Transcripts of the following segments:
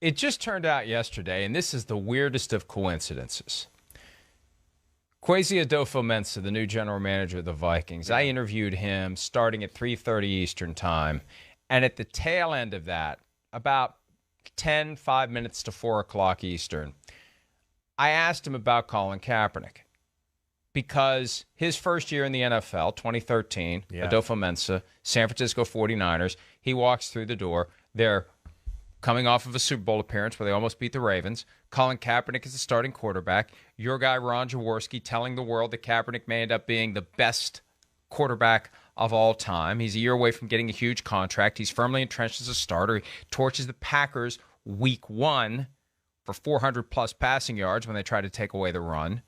It just turned out yesterday, and this is the weirdest of coincidences. Kwesi Adofo-Mensah, the new general manager of the Vikings, I interviewed him starting at 3:30 Eastern time, and at the tail end of that, about 5 minutes to 4 o'clock Eastern, I asked him about Colin Kaepernick because his first year in the NFL, 2013, Adofo-Mensah, San Francisco 49ers, he walks through the door. They're coming off of a Super Bowl appearance where they almost beat the Ravens. Colin Kaepernick is the starting quarterback. Your guy, Ron Jaworski, telling the world that Kaepernick may end up being the best quarterback of all time. He's a year away from getting a huge contract. He's firmly entrenched as a starter. He torches the Packers week 1 for 400-plus passing yards when they try to take away the run.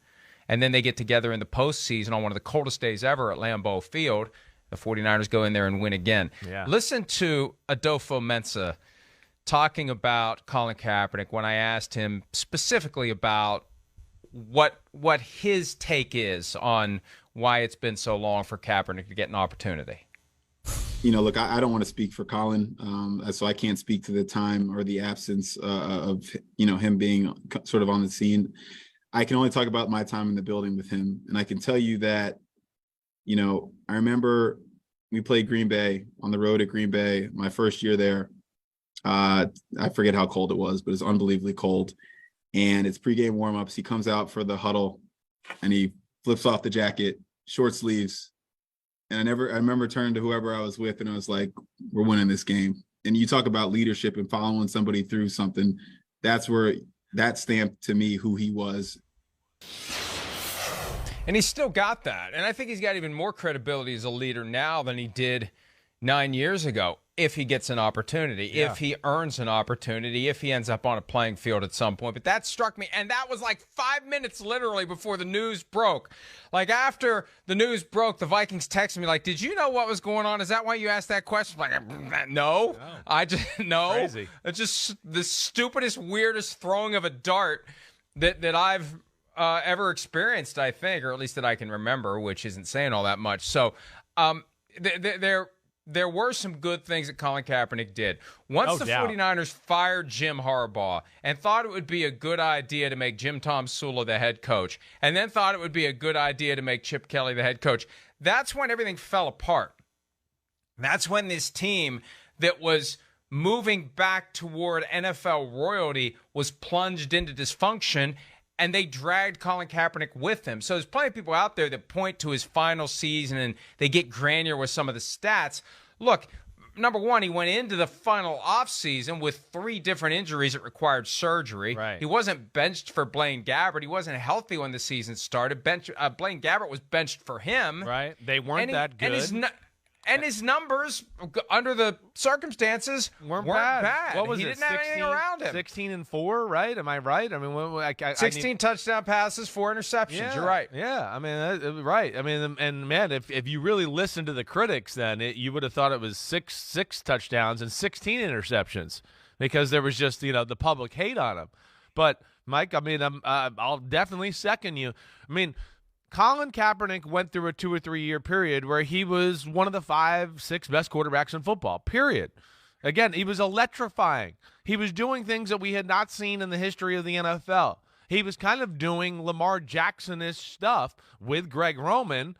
And then they get together in the postseason on one of the coldest days ever at Lambeau Field. The 49ers go in there and win again. Yeah. Listen to Adofo-Mensah talking about Colin Kaepernick when I asked him specifically about what his take is on why it's been so long for Kaepernick to get an opportunity. Look, I don't want to speak for Colin, so I can't speak to the time or the absence of him being sort of on the scene. I can only talk about my time in the building with him, and I can tell you that, I remember we played Green Bay on the road at Green Bay, my first year there. I forget how cold it was, but it's unbelievably cold. And it's pregame warmups. He comes out for the huddle and he flips off the jacket, short sleeves. And I remember turning to whoever I was with and I was like, we're winning this game. And you talk about leadership and following somebody through something. That's where that stamped to me who he was. And he's still got that. And I think he's got even more credibility as a leader now than he did 9 years ago. If he gets an opportunity, if he earns an opportunity, if he ends up on a playing field at some point. But that struck me, and that was like 5 minutes literally before the news broke. Like after the news broke, the Vikings texted me like, did you know what was going on? Is that why you asked that question? I'm like, no. I just, no. Crazy. It's just the stupidest, weirdest throwing of a dart that I've ever experienced, I think, or at least that I can remember, which isn't saying all that much. So there were some good things that Colin Kaepernick did. Once the 49ers fired Jim Harbaugh and thought it would be a good idea to make Jim Tom Sula the head coach, and then thought it would be a good idea to make Chip Kelly the head coach, that's when everything fell apart. That's when this team that was moving back toward NFL royalty was plunged into dysfunction, and they dragged Colin Kaepernick with them. So there's plenty of people out there that point to his final season and they get granular with some of the stats. Look, number one, he went into the final offseason with 3 different injuries that required surgery. Right. He wasn't benched for Blaine Gabbert. He wasn't healthy when the season started. Blaine Gabbert was benched for him. Right. They weren't that good. And his numbers, under the circumstances, weren't bad. What was he it? didn't have anything around him. 16-4, right? Am I right? I mean, 16 touchdown passes, 4 interceptions. Yeah, You're right. Yeah, I mean, right. I mean, and man, if you really listened to the critics, then you would have thought it was six touchdowns and 16 interceptions because there was just the public hate on him. But Mike, I mean, I'll definitely second you. I mean, Colin Kaepernick went through a 2 or 3 year period where he was one of the 5-6 best quarterbacks in football, period. Again, he was electrifying. He was doing things that we had not seen in the history of the NFL. He was kind of doing Lamar Jackson-ish stuff with Greg Roman,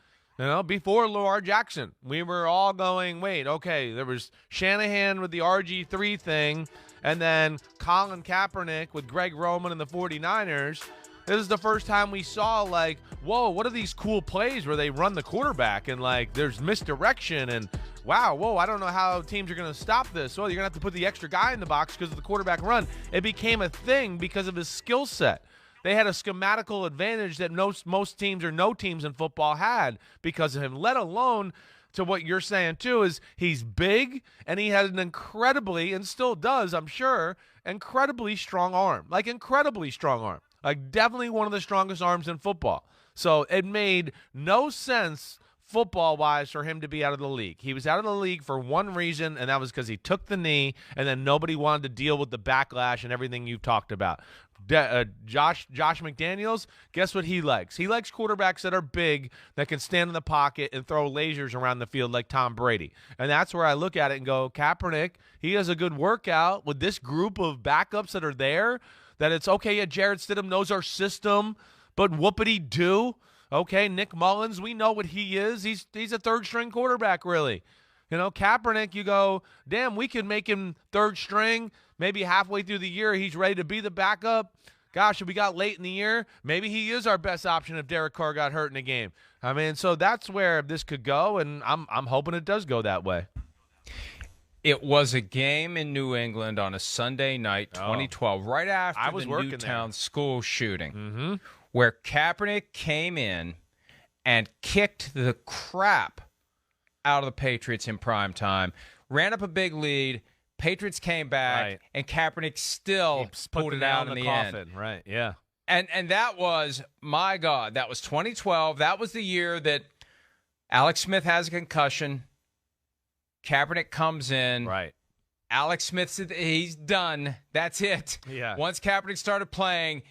before Lamar Jackson. We were all going, wait, okay, there was Shanahan with the RG3 thing, and then Colin Kaepernick with Greg Roman and the 49ers. This is the first time we saw, whoa, what are these cool plays where they run the quarterback and, there's misdirection and, wow, I don't know how teams are going to stop this. Well, you're going to have to put the extra guy in the box because of the quarterback run. It became a thing because of his skill set. They had a schematical advantage that most teams or no teams in football had because of him, let alone to what you're saying, too, is he's big and he has an incredibly, and still does, I'm sure, incredibly strong arm. Incredibly strong arm. Definitely one of the strongest arms in football. So it made no sense football-wise for him to be out of the league. He was out of the league for one reason, and that was because he took the knee, and then nobody wanted to deal with the backlash and everything you've talked about. Josh McDaniels, guess what he likes? He likes quarterbacks that are big, that can stand in the pocket and throw lasers around the field like Tom Brady. And that's where I look at it and go, Kaepernick, he has a good workout with this group of backups that are there, that it's okay, yeah, Jarrett Stidham knows our system, but whoopity-do. Okay, Nick Mullins, we know what he is. He's a third-string quarterback, really. You know, Kaepernick, you go, damn, we could make him third string. Maybe halfway through the year, he's ready to be the backup. Gosh, if we got late in the year, maybe he is our best option if Derek Carr got hurt in a game. I mean, so that's where this could go, and I'm hoping it does go that way. It was a game in New England on a Sunday night, 2012, right after the Newtown school shooting, where Kaepernick came in and kicked the crap out of the Patriots in prime time, ran up a big lead. Patriots came back, and Kaepernick still pulled it out in the end. Right, yeah. And that was, my God, that was 2012. That was the year that Alex Smith has a concussion. Kaepernick comes in. Right. Alex Smith said he's done. That's it. Yeah. Once Kaepernick started playing,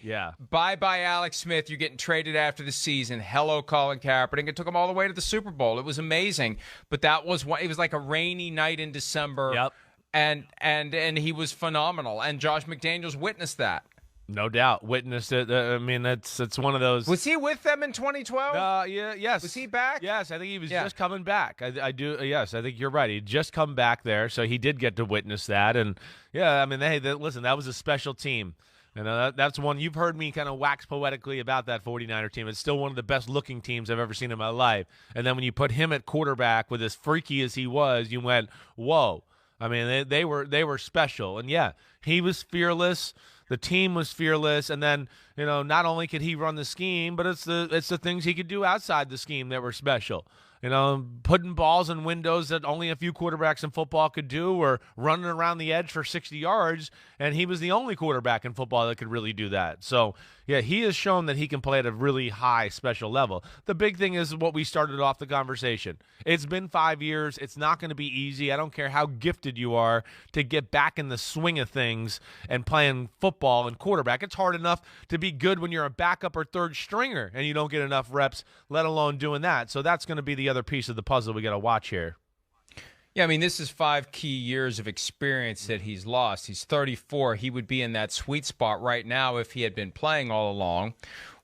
bye-bye Alex Smith. You're getting traded after the season. Hello, Colin Kaepernick. It took him all the way to the Super Bowl. It was amazing. But that was it was like a rainy night in December. Yep. And he was phenomenal. And Josh McDaniels witnessed that. No doubt. Witnessed it. I mean, it's one of those. Was he with them in 2012? Yes. Was he back? Yes, I think he was just coming back. I do. Yes, I think you're right. He just come back there, so he did get to witness that. And, yeah, I mean, listen, that was a special team. You know, that's one you've heard me kind of wax poetically about that 49er team. It's still one of the best-looking teams I've ever seen in my life. And then when you put him at quarterback with as freaky as he was, you went, whoa. I mean, they were special. And, yeah, he was fearless. The team was fearless, and then, you know, not only could he run the scheme, but it's the things he could do outside the scheme that were special. You know, putting balls in windows that only a few quarterbacks in football could do, or running around the edge for 60 yards, and he was the only quarterback in football that could really do that. So, yeah, he has shown that he can play at a really high special level. The big thing is what we started off the conversation. It's been 5 years. It's not going to be easy. I don't care how gifted you are to get back in the swing of things and playing football and quarterback. It's hard enough to be good when you're a backup or third stringer and you don't get enough reps, let alone doing that. So that's going to be the other piece of the puzzle we got to watch here. Yeah, I mean, this is 5 key years of experience that he's lost. He's 34. He would be in that sweet spot right now if he had been playing all along,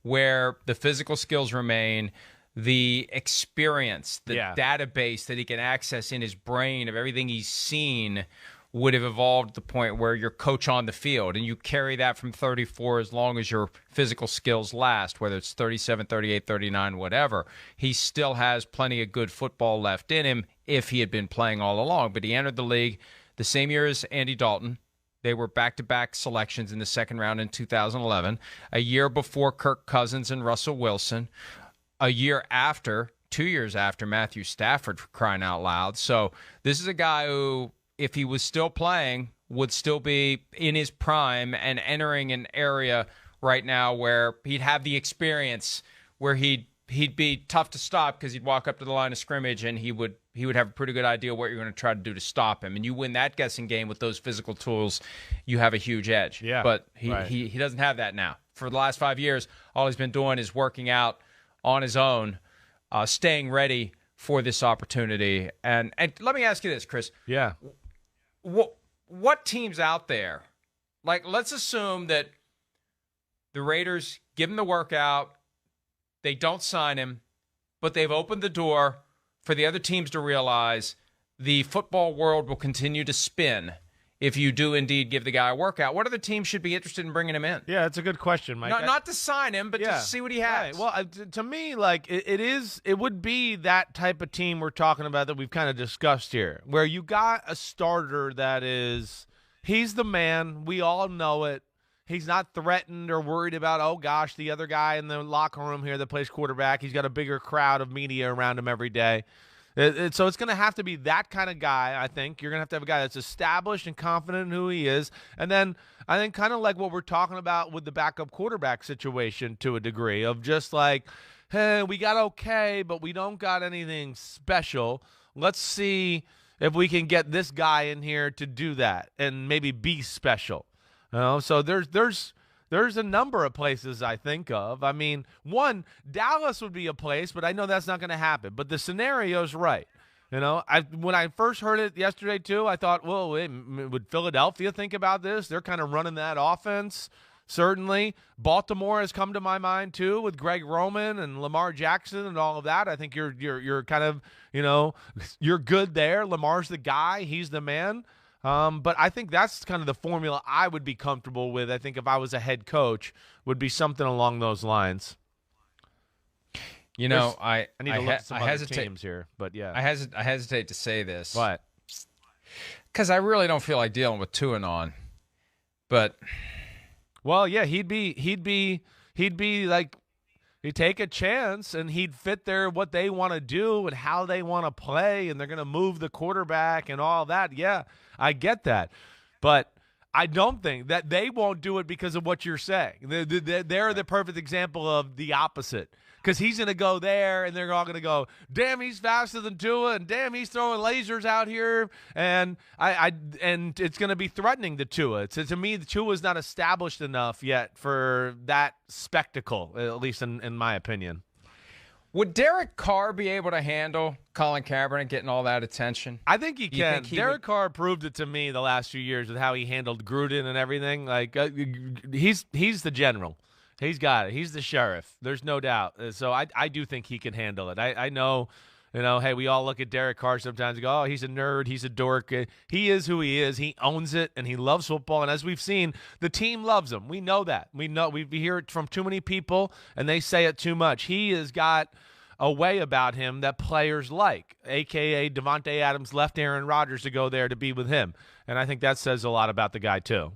where the physical skills remain, the experience, the database that he can access in his brain of everything he's seen would have evolved to the point where you're coach on the field, and you carry that from 34 as long as your physical skills last, whether it's 37, 38, 39, whatever. He still has plenty of good football left in him if he had been playing all along. But he entered the league the same year as Andy Dalton. They were back-to-back selections in the second round in 2011, a year before Kirk Cousins and Russell Wilson, a year after, 2 years after Matthew Stafford, for crying out loud. So this is a guy who, if he was still playing, would still be in his prime and entering an area right now where he'd have the experience, where he'd be tough to stop because he'd walk up to the line of scrimmage and he would have a pretty good idea what you're going to try to do to stop him. And you win that guessing game with those physical tools, you have a huge edge. Yeah, but he doesn't have that now. For the last 5 years, all he's been doing is working out on his own, staying ready for this opportunity. And let me ask you this, Chris. Yeah. What teams out there, like, let's assume that the Raiders give him the workout, they don't sign him, but they've opened the door for the other teams to realize the football world will continue to spin if you do indeed give the guy a workout. What other teams should be interested in bringing him in? Yeah, that's a good question, Mike. Not to sign him, but to see what he has. Right. Well, to me, like, it would be that type of team we're talking about that we've kind of discussed here, where you got a starter that he's the man. We all know it. He's not threatened or worried about, oh, gosh, the other guy in the locker room here that plays quarterback. He's got a bigger crowd of media around him every day. So it's going to have to be that kind of guy, I think. You're going to have a guy that's established and confident in who he is. And then I think kind of like what we're talking about with the backup quarterback situation to a degree, of just like, hey, we got okay, but we don't got anything special. Let's see if we can get this guy in here to do that and maybe be special. So there's There's a number of places I think of. I mean, one, Dallas would be a place, but I know that's not going to happen. But the scenario's right. You know, when I first heard it yesterday, too, I thought, well, would Philadelphia think about this? They're kind of running that offense, certainly. Baltimore has come to my mind, too, with Greg Roman and Lamar Jackson and all of that. I think you're kind of, you know, you're good there. Lamar's the guy. He's the man. But I think that's kind of the formula I would be comfortable with. I think if I was a head coach, would be something along those lines. You know, I need to look at some other teams here, but yeah, I hesitate to say this. What? Because I really don't feel like dealing with Tuanon. But well, yeah, he'd be like, he'd take a chance and he'd fit their what they want to do and how they want to play, and they're going to move the quarterback and all that. Yeah, I get that, but I don't think that they won't do it because of what you're saying. They're the perfect example of the opposite. Because he's going to go there, and they're all going to go, damn, he's faster than Tua, and damn, he's throwing lasers out here, and and it's going to be threatening to Tua. To me, Tua's not established enough yet for that spectacle, at least in my opinion. Would Derek Carr be able to handle Colin Kaepernick getting all that attention? I think he can. Derek Carr proved it to me the last few years with how he handled Gruden and everything. Like he's the general. He's got it. He's the sheriff. There's no doubt. So I do think he can handle it. I know, you know, hey, we all look at Derek Carr sometimes and go, oh, he's a nerd. He's a dork. He is who he is. He owns it, and he loves football. And as we've seen, the team loves him. We know that. We hear it from too many people, and they say it too much. He has got a way about him that players like, a.k.a. Devontae Adams left Aaron Rodgers to go there to be with him. And I think that says a lot about the guy, too.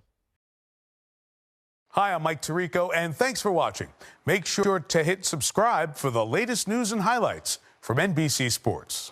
Hi, I'm Mike Tirico, and thanks for watching. Make sure to hit subscribe for the latest news and highlights from NBC Sports.